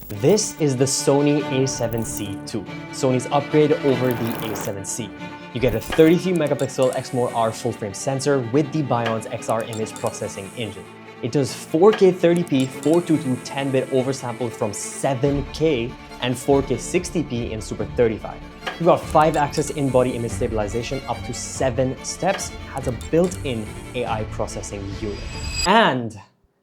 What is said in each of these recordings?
This is the Sony A7C II, Sony's upgrade over the A7C. You get a 33 megapixel Exmor-R full-frame sensor with the Bion's XR image processing engine. It does 4K 30p 422 10-bit oversampled from 7K and 4K 60p in Super 35. You've got 5-axis in-body image stabilization up to 7 steps, has a built-in AI processing unit. And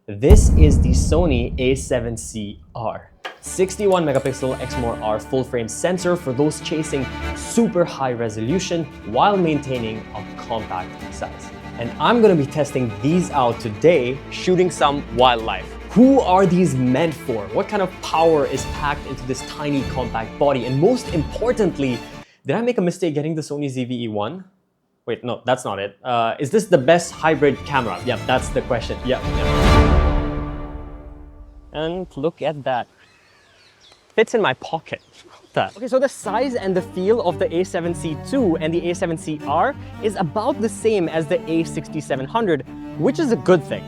this is the Sony A7C R. 61 megapixel Exmor-R full-frame sensor for those chasing super high resolution while maintaining a compact size. And I'm gonna be testing these out today, shooting some wildlife. Who are these meant for? What kind of power is packed into this tiny compact body? And most importantly, did I make a mistake getting the Sony ZV-E1? Wait, no, that's not it. Is this the best hybrid camera? Yep, that's the question. Yep. And look at that. Fits in my pocket. Okay, so the size and the feel of the A7C II and the A7C R is about the same as the A6700, which is a good thing.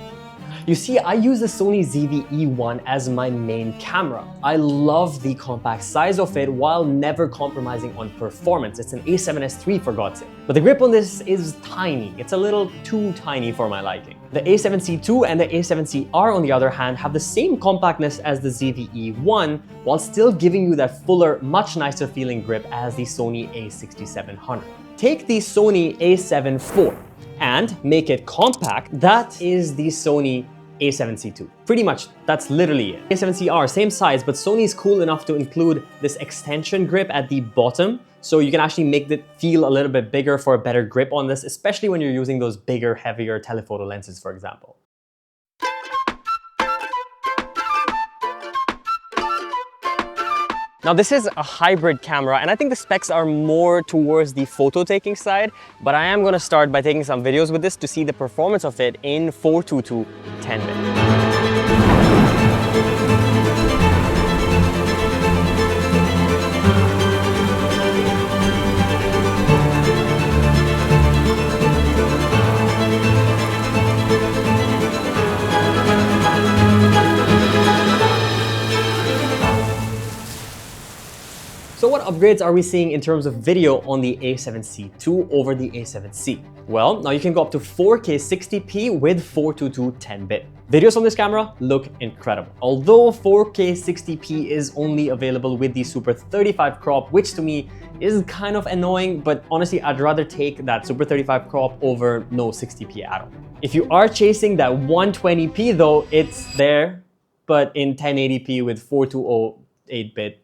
You see, I use the Sony ZV-E1 as my main camera. I love the compact size of it while never compromising on performance. It's an A7S III for God's sake. But the grip on this is tiny. It's a little too tiny for my liking. The A7C II and the A7C R, on the other hand, have the same compactness as the ZV-E1 while still giving you that fuller, much nicer feeling grip as the Sony A6700. Take the Sony A7 IV and make it compact. That is the Sony A7C II. Pretty much, that's literally it. A7C R, same size, but Sony's cool enough to include this extension grip at the bottom, so you can actually make it feel a little bit bigger for a better grip on this, especially when you're using those bigger, heavier telephoto lenses, for example. Now this is a hybrid camera and I think the specs are more towards the photo taking side, but I am going to start by taking some videos with this to see the performance of it in 422 10-bit. So what upgrades are we seeing in terms of video on the A7C II over the A7C? Well, now you can go up to 4K 60p with 422 10-bit. Videos on this camera look incredible. Although 4K 60p is only available with the Super 35 crop, which to me is kind of annoying, but honestly, I'd rather take that Super 35 crop over no 60p at all. If you are chasing that 120p though, it's there, but in 1080p with 420 8-bit.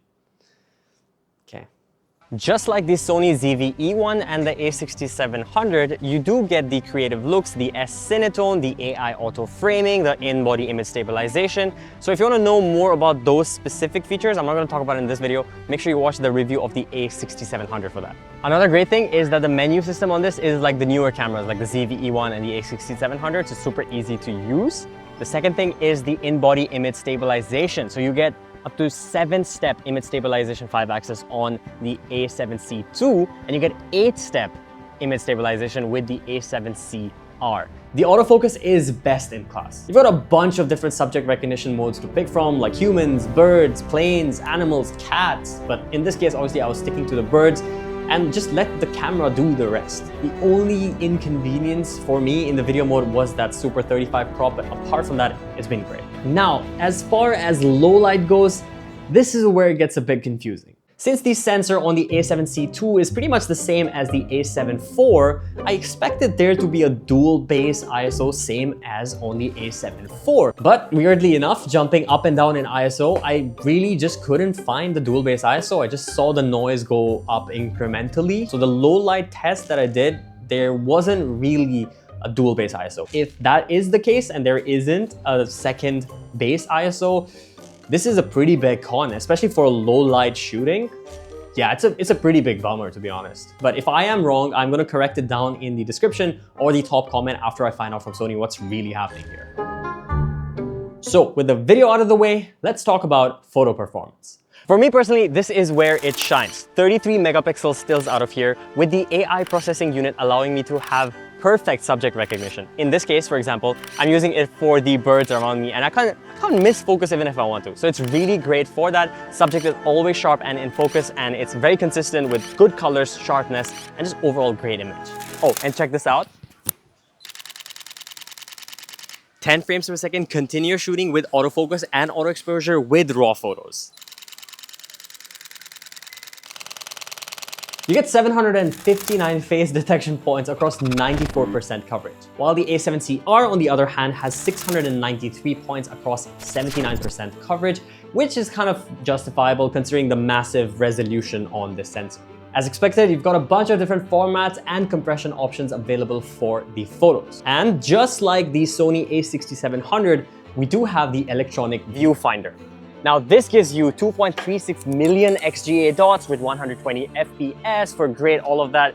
Just like the Sony ZV-E1 and the A6700, you do get the creative looks, the S-Cinetone, the AI auto framing, the in-body image stabilization. So if you want to know more about those specific features, I'm not going to talk about it in this video. Make sure you watch the review of the A6700 for that. Another great thing is that the menu system on this is like the newer cameras, like the ZV-E1 and the A6700, so it's super easy to use. The second thing is the in-body image stabilization. So you get up to 7-step image stabilization 5-axis on the A7C II, and you get 8-step image stabilization with the A7C R. The autofocus is best in class. You've got a bunch of different subject recognition modes to pick from, like humans, birds, planes, animals, cats. But in this case, obviously, I was sticking to the birds and just let the camera do the rest. The only inconvenience for me in the video mode was that Super 35 crop, but apart from that, it's been great. Now, as far as low light goes, this is where it gets a bit confusing. Since the sensor on the A7C II is pretty much the same as the A7 IV, I expected there to be a dual base ISO same as on the A7 IV. But weirdly enough, jumping up and down in ISO, I really just couldn't find the dual base ISO. I just saw the noise go up incrementally. So the low light test that I did, there wasn't really a dual base ISO. If that is the case and there isn't a second base ISO, this is a pretty big con, especially for low light shooting. Yeah, it's a pretty big bummer, to be honest. But if I am wrong, I'm gonna correct it down in the description or the top comment after I find out from Sony what's really happening here. So with the video out of the way, let's talk about photo performance. For me personally, this is where it shines. 33 megapixel stills out of here with the AI processing unit allowing me to have perfect subject recognition. In this case, for example, I'm using it for the birds around me and I can't miss focus even if I want to. So it's really great for that. Subject is always sharp and in focus, and it's very consistent with good colors, sharpness, and just overall great image. Oh, and check this out. 10 frames per second continuous shooting with autofocus and auto exposure with raw photos. You get 759 phase detection points across 94% coverage, while the A7C R, on the other hand, has 693 points across 79% coverage, which is kind of justifiable considering the massive resolution on this sensor. As expected, you've got a bunch of different formats and compression options available for the photos. And just like the Sony A6700, we do have the electronic viewfinder. Now this gives you 2.36 million XGA dots with 120 FPS for great all of that.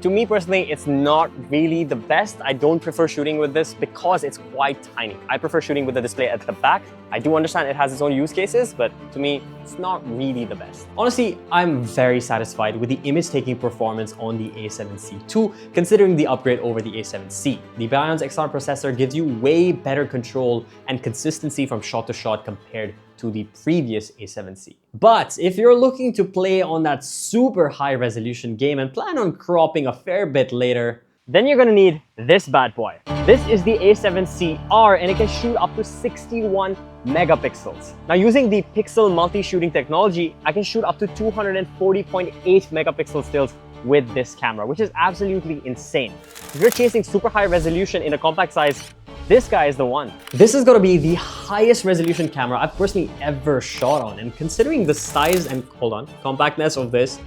To me personally, it's not really the best. I don't prefer shooting with this because it's quite tiny. I prefer shooting with the display at the back. I do understand it has its own use cases, but to me, it's not really the best. Honestly, I'm very satisfied with the image-taking performance on the A7C II, considering the upgrade over the A7C. The Bion's X-Star processor gives you way better control and consistency from shot to shot compared to the previous A7C. But if you're looking to play on that super high resolution game and plan on cropping a fair bit later, then you're gonna need this bad boy. This is the A7C R and it can shoot up to 61 megapixels. Now using the pixel multi-shooting technology, I can shoot up to 240.8 megapixel stills with this camera, which is absolutely insane. If you're chasing super high resolution in a compact size, this guy is the one. This is gonna be the highest resolution camera I've personally ever shot on, and considering the size and compactness of this,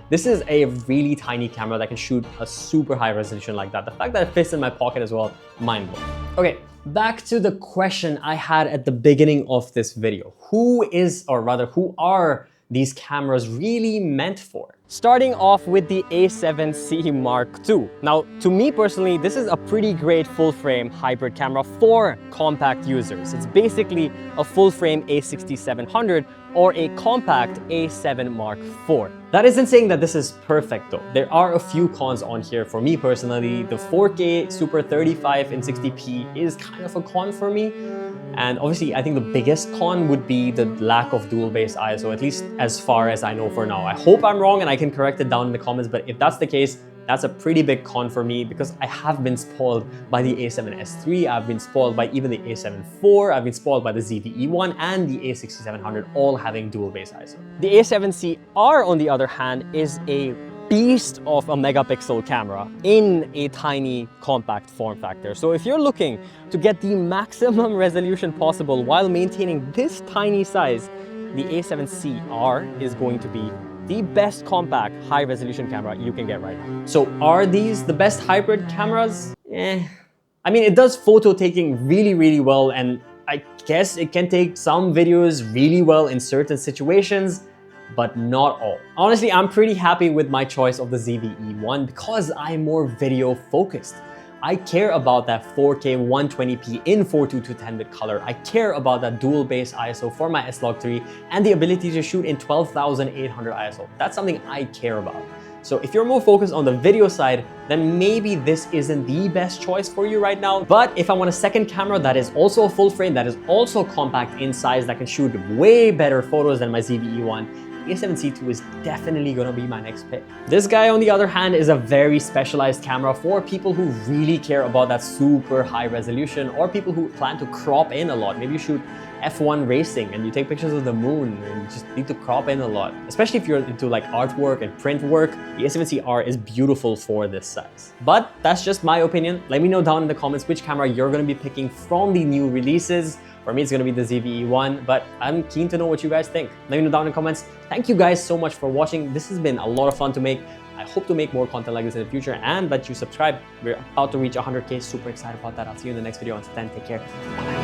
this is a really tiny camera that can shoot a super high resolution like that. The fact that it fits in my pocket as well, mind-blowing. Okay, back to the question I had at the beginning of this video. Who are these cameras really meant for? Starting off with the A7C Mark II. Now, to me personally, this is a pretty great full-frame hybrid camera for compact users. It's basically a full-frame A6700 or a compact A7 Mark IV. That isn't saying that this is perfect though. There are a few cons on here for me personally. The 4K Super 35 in 60p is kind of a con for me. And obviously, I think the biggest con would be the lack of dual-base ISO, at least as far as I know for now. I hope I'm wrong and I can correct it down in the comments, but if that's the case, that's a pretty big con for me because I have been spoiled by the A7S III, I've been spoiled by even the A7 IV, I've been spoiled by the ZV-E1 and the A6700 all having dual-base ISO. The A7C R, on the other hand, is a beast of a megapixel camera in a tiny compact form factor. So if you're looking to get the maximum resolution possible while maintaining this tiny size, the A7C R is going to be the best compact high resolution camera you can get right now. So are these the best hybrid cameras? I mean, it does photo taking really, really well, and I guess it can take some videos really well in certain situations, but not all. Honestly, I'm pretty happy with my choice of the ZV-E1 because I'm more video focused. I care about that 4K 120p in 422 10-bit color. I care about that dual base ISO for my S-Log3 and the ability to shoot in 12,800 ISO. That's something I care about. So if you're more focused on the video side, then maybe this isn't the best choice for you right now. But if I want a second camera that is also a full frame, that is also compact in size, that can shoot way better photos than my ZV-E1, A7C II is definitely gonna be my next pick. This guy, on the other hand, is a very specialized camera for people who really care about that super high resolution, or people who plan to crop in a lot. Maybe you shoot F1 racing and you take pictures of the moon and you just need to crop in a lot. Especially if you're into like artwork and print work, the A7C R is beautiful for this size. But that's just my opinion. Let me know down in the comments which camera you're gonna be picking from the new releases. For me, it's gonna be the ZV-E1, but I'm keen to know what you guys think. Let me know down in the comments. Thank you guys so much for watching. This has been a lot of fun to make. I hope to make more content like this in the future and that you subscribe. We're about to reach 100K. Super excited about that. I'll see you in the next video. Until then, take care. Bye.